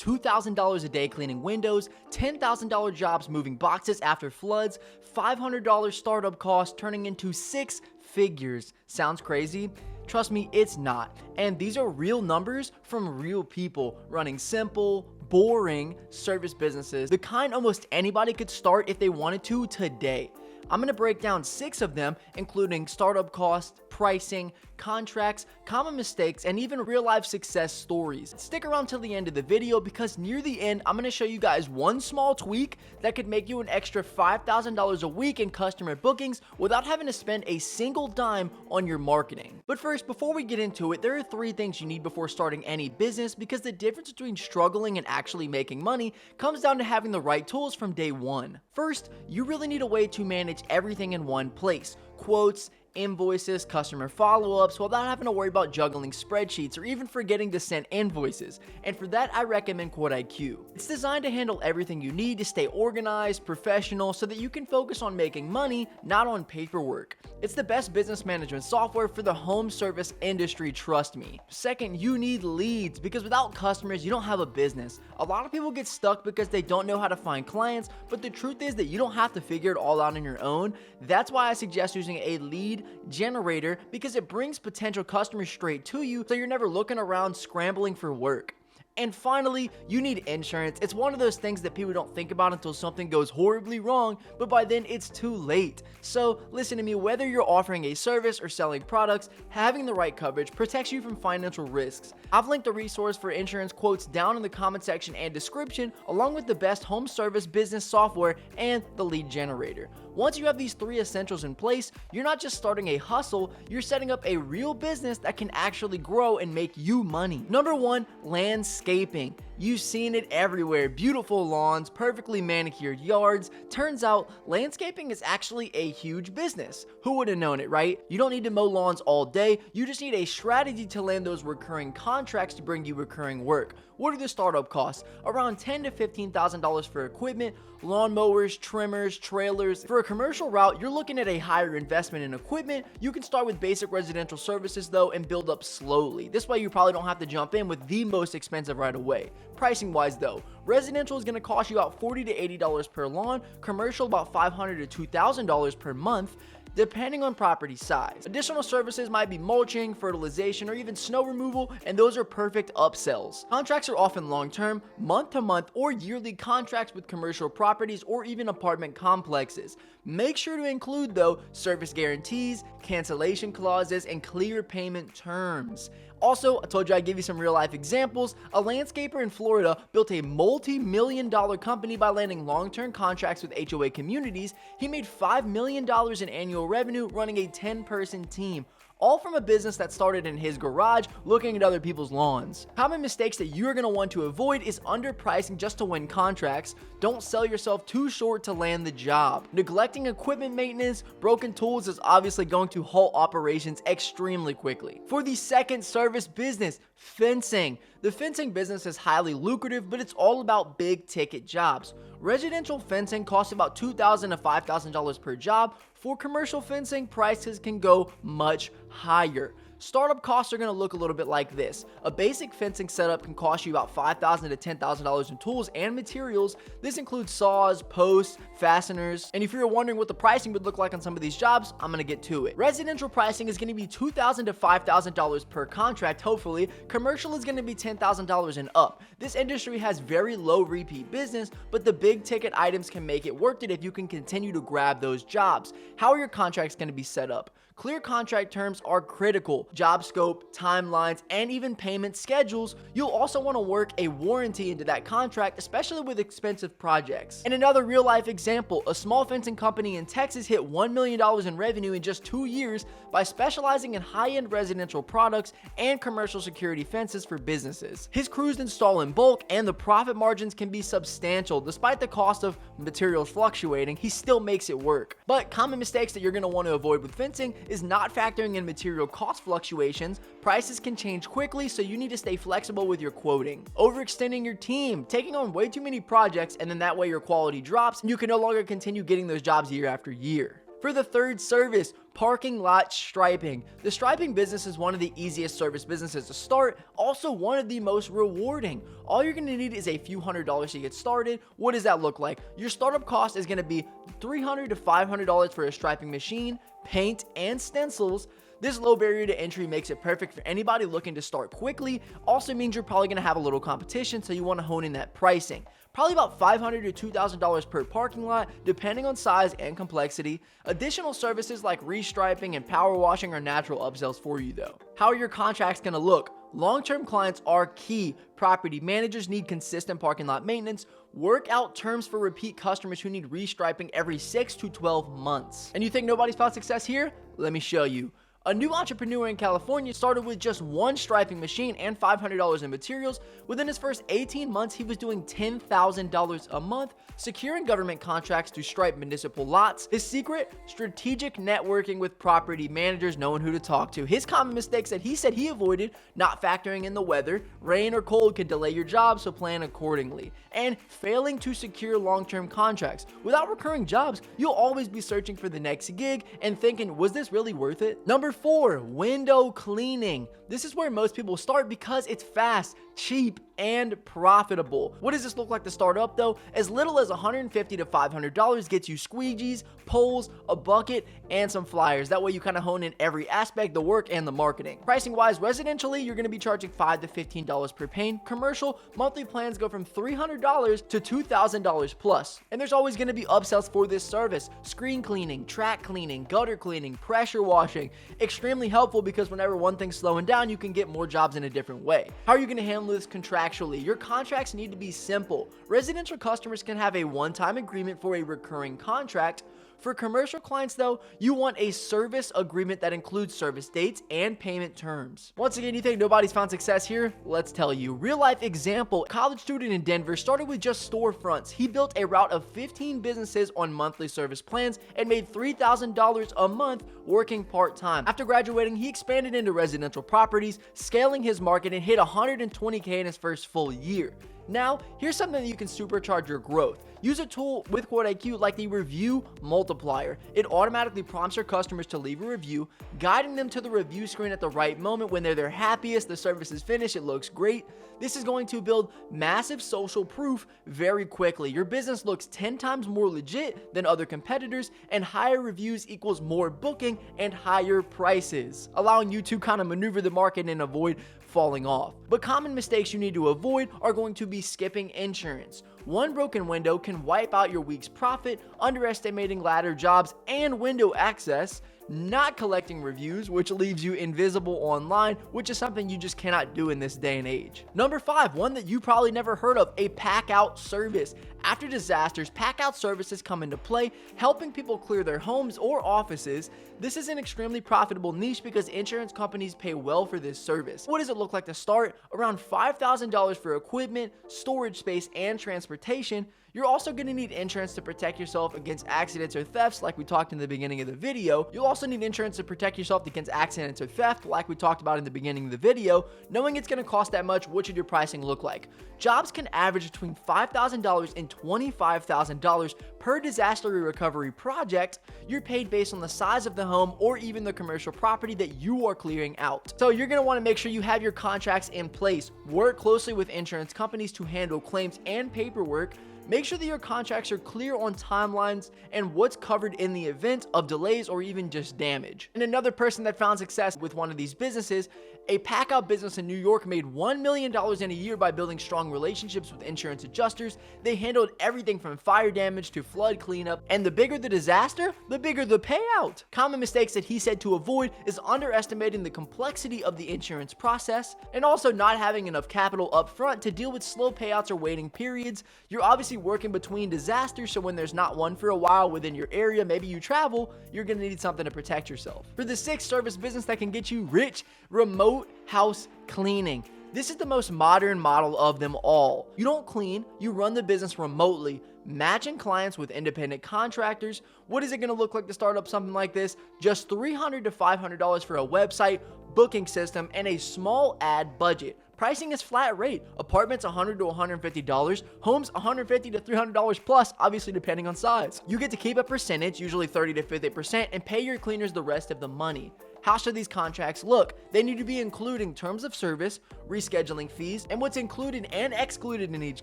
$2,000 a day cleaning windows, $10,000 jobs moving boxes after floods, $500 startup costs turning into 6 figures. Sounds crazy? Trust me, it's not. And these are real numbers from real people running simple, boring service businesses, the kind almost anybody could start if they wanted to today. I'm going to break down 6 of them, including startup costs, pricing, contracts, common mistakes, and even real-life success stories. Stick around till the end of the video because near the end, I'm going to show you guys one small tweak that could make you an extra $5,000 a week in customer bookings without having to spend a single dime on your marketing. But first, before we get into it, there are 3 things you need before starting any business because the difference between struggling and actually making money comes down to having the right tools from day one. First, you really need a way to manage everything in one place. Quotes, invoices, customer follow-ups, without having to worry about juggling spreadsheets or even forgetting to send invoices. And for that, I recommend QuoteIQ. It's designed to handle everything you need to stay organized, professional, so that you can focus on making money, not on paperwork. It's the best business management software for the home service industry, trust me. Second, you need leads because without customers, you don't have a business. A lot of people get stuck because they don't know how to find clients, but the truth is that you don't have to figure it all out on your own. That's why I suggest using a lead generator because it brings potential customers straight to you so you're never looking around scrambling for work. And finally, you need insurance. It's one of those things that people don't think about until something goes horribly wrong, but by then it's too late. So listen to me, whether you're offering a service or selling products, having the right coverage protects you from financial risks. I've linked a resource for insurance quotes down in the comment section and description, along with the best home service business software and the lead generator. Once you have these 3 essentials in place, you're not just starting a hustle, you're setting up a real business that can actually grow and make you money. Number 1, landscaping. You've seen it everywhere. Beautiful lawns, perfectly manicured yards. Turns out, landscaping is actually a huge business. Who would have known it, right? You don't need to mow lawns all day. You just need a strategy to land those recurring contracts to bring you recurring work. What are the startup costs? Around $10,000 to $15,000 for equipment, lawnmowers, trimmers, trailers. For a commercial route, you're looking at a higher investment in equipment. You can start with basic residential services though and build up slowly. This way you probably don't have to jump in with the most expensive right away. Pricing wise though, residential is going to cost you about $40 to $80 per lawn, commercial about $500 to $2,000 per month, depending on property size. Additional services might be mulching, fertilization, or even snow removal, and those are perfect upsells. Contracts are often long-term, month-to-month, or yearly contracts with commercial properties or even apartment complexes. Make sure to include, though, service guarantees, cancellation clauses, and clear payment terms. Also, I told you I'd give you some real life examples. A landscaper in Florida built a multi-million-dollar company by landing long-term contracts with HOA communities. He made $5 million in annual revenue running a 10-person team. All from a business that started in his garage looking at other people's lawns. Common mistakes that you're going to want to avoid is underpricing just to win contracts. Don't sell yourself too short to land the job. Neglecting equipment maintenance, broken tools is obviously going to halt operations extremely quickly. For the second service business, fencing. The fencing business is highly lucrative, but it's all about big ticket jobs. Residential fencing costs about $2,000 to $5,000 per job. For commercial fencing, prices can go much higher. Startup costs are going to look a little bit like this. A basic fencing setup can cost you about $5,000 to $10,000 in tools and materials. This includes saws, posts, fasteners, and if you're wondering what the pricing would look like on some of these jobs, I'm going to get to it. Residential pricing is going to be $2,000 to $5,000 per contract, hopefully. Commercial is going to be $10,000 and up. This industry has very low repeat business, but the big ticket items can make it worth it if you can continue to grab those jobs. How are your contracts going to be set up? Clear contract terms are critical. Job scope, timelines, and even payment schedules. You'll also want to work a warranty into that contract, especially with expensive projects. And another real life example, a small fencing company in Texas hit $1 million in revenue in just 2 years by specializing in high-end residential products and commercial security fences for businesses. His crews install in bulk and the profit margins can be substantial. Despite the cost of materials fluctuating, he still makes it work. But common mistakes that you're going to want to avoid with fencing is not factoring in material cost fluctuations. Prices can change quickly, so you need to stay flexible with your quoting. Overextending your team, taking on way too many projects, and then that way your quality drops and you can no longer continue getting those jobs year after year. For the third service, parking lot striping. The striping business is one of the easiest service businesses to start, also one of the most rewarding. All you're gonna need is a few $100s to get started. What does that look like? Your startup cost is gonna be $300 to $500 for a striping machine, paint, and stencils. This low barrier to entry makes it perfect for anybody looking to start quickly. Also means you're probably gonna have a little competition, so you wanna hone in that pricing. Probably about $500 to $2,000 per parking lot, depending on size and complexity. Additional services like restriping and power washing are natural upsells for you though. How are your contracts gonna look? Long-term clients are key. Property managers need consistent parking lot maintenance. Work out terms for repeat customers who need restriping every 6 to 12 months. And you think nobody's found success here? Let me show you. A new entrepreneur in California started with just one striping machine and $500 in materials. Within his first 18 months, he was doing $10,000 a month, securing government contracts to stripe municipal lots. His secret? Strategic networking with property managers, knowing who to talk to. His common mistakes that he said he avoided: not factoring in the weather, rain or cold can delay your job, so plan accordingly, and failing to secure long-term contracts. Without recurring jobs, you'll always be searching for the next gig and thinking, was this really worth it? Number 4, window cleaning. This is where most people start because it's fast, cheap, and profitable. What does this look like to start up though? As little as $150 to $500 gets you squeegees, poles, a bucket, and some flyers. That way you kind of hone in every aspect, the work and the marketing. Pricing wise, residentially, you're going to be charging $5 to $15 per pane. Commercial, monthly plans go from $300 to $2,000 plus. And there's always going to be upsells for this service: screen cleaning, track cleaning, gutter cleaning, pressure washing. Extremely helpful because whenever one thing's slowing down, you can get more jobs in a different way. How are you going to handle this contractually? Your contracts need to be simple. Residential customers can have a one-time agreement for a recurring contract. For commercial clients though, you want a service agreement that includes service dates and payment terms. Once again, you think nobody's found success here? Let's tell you. Real life example: college student in Denver started with just storefronts. He built a route of 15 businesses on monthly service plans and made $3,000 a month working part-time. After graduating, he expanded into residential properties, scaling his market, and hit $120K in his first full year. Now, here's something that you can supercharge your growth. Use a tool with QuoteIQ like the review multiplier. It automatically prompts your customers to leave a review, guiding them to the review screen at the right moment when they're their happiest, the service is finished, it looks great. This is going to build massive social proof very quickly. Your business looks 10 times more legit than other competitors, and higher reviews equals more booking and higher prices, allowing you to kind of maneuver the market and avoid falling off. But common mistakes you need to avoid are going to be skipping insurance. One broken window can wipe out your week's profit, underestimating ladder jobs and window access, not collecting reviews, which leaves you invisible online, which is something you just cannot do in this day and age. Number 5, one that you probably never heard of: a Packout service. After disasters, Packout services come into play, helping people clear their homes or offices. This is an extremely profitable niche because insurance companies pay well for this service. What does it look like to start? Around $5,000 for equipment, storage space, and transportation. You're also going to need insurance to protect yourself against accidents or thefts like we talked in the beginning of the video. You'll also need insurance to protect yourself against accidents or theft like we talked about in the beginning of the video. Knowing it's going to cost that much, what should your pricing look like? Jobs can average between $5,000 and $25,000 per disaster recovery project. You're paid based on the size of the home or even the commercial property that you are clearing out. So you're going to want to make sure you have your contracts in place. Work closely with insurance companies to handle claims and paperwork. Make sure that your contracts are clear on timelines and what's covered in the event of delays or even just damage. And another person that found success with one of these businesses, a Packout business in New York, made $1 million in a year by building strong relationships with insurance adjusters. They handled everything from fire damage to flood cleanup, and the bigger the disaster, the bigger the payout. Common mistakes that he said to avoid is underestimating the complexity of the insurance process and also not having enough capital up front to deal with slow payouts or waiting periods. You're obviously working between disasters, so when there's not one for a while within your area, maybe you travel, you're gonna need something to protect yourself. For the 6th service business that can get you rich: remote house cleaning. This is the most modern model of them all. You don't clean, you run the business remotely, matching clients with independent contractors. What is it going to look like to start up something like this? Just $300 to $500 for a website, booking system, and a small ad budget. Pricing is flat rate. Apartments $100 to $150, homes $150 to $300 plus, obviously depending on size. You get to keep a percentage, usually 30 to 50%, and pay your cleaners the rest of the money. How should these contracts look? They need to be including terms of service, rescheduling fees, and what's included and excluded in each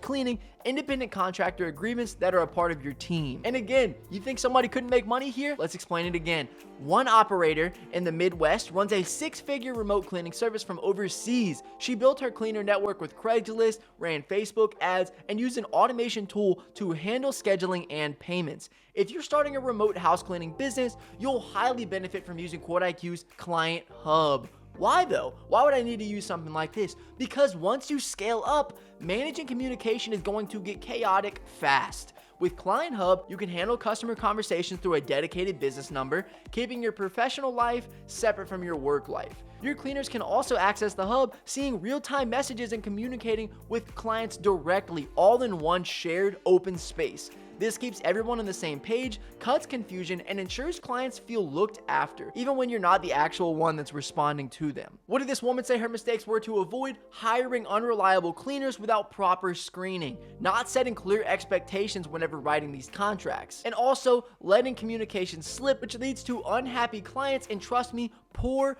cleaning, independent contractor agreements that are a part of your team. And again, you think somebody couldn't make money here? Let's explain it again. One operator in the Midwest runs a 6-figure remote cleaning service from overseas. She built her cleaner network with Craigslist, ran Facebook ads, and used an automation tool to handle scheduling and payments. If you're starting a remote house cleaning business, you'll highly benefit from using QuoteIQ's Client Hub. Why though? Why would I need to use something like this? Because once you scale up, managing communication is going to get chaotic fast. With Client Hub, you can handle customer conversations through a dedicated business number, keeping your professional life separate from your work life. Your cleaners can also access the hub, seeing real-time messages and communicating with clients directly, all in one shared open space. This keeps everyone on the same page, cuts confusion, and ensures clients feel looked after, even when you're not the actual one that's responding to them. What did this woman say her mistakes were? To avoid hiring unreliable cleaners without proper screening, not setting clear expectations whenever writing these contracts, and also letting communication slip, which leads to unhappy clients and, trust me, poor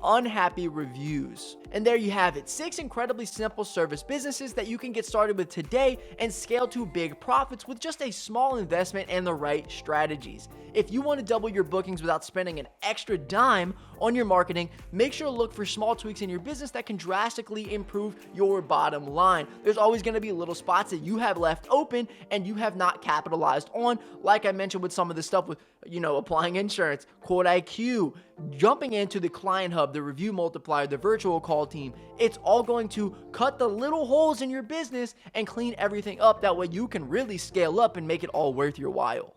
unhappy reviews. And there you have it, 6 incredibly simple service businesses that you can get started with today and scale to big profits with just a small investment and the right strategies. If you want to double your bookings without spending an extra dime on your marketing, make sure to look for small tweaks in your business that can drastically improve your bottom line. There's always going to be little spots that you have left open and you have not capitalized on, like I mentioned with some of the stuff with, applying insurance, QuoteIQ, jumping into the Client Hub, the review multiplier, the virtual call team. It's all going to cut the little holes in your business and clean everything up. That way you can really scale up and make it all worth your while.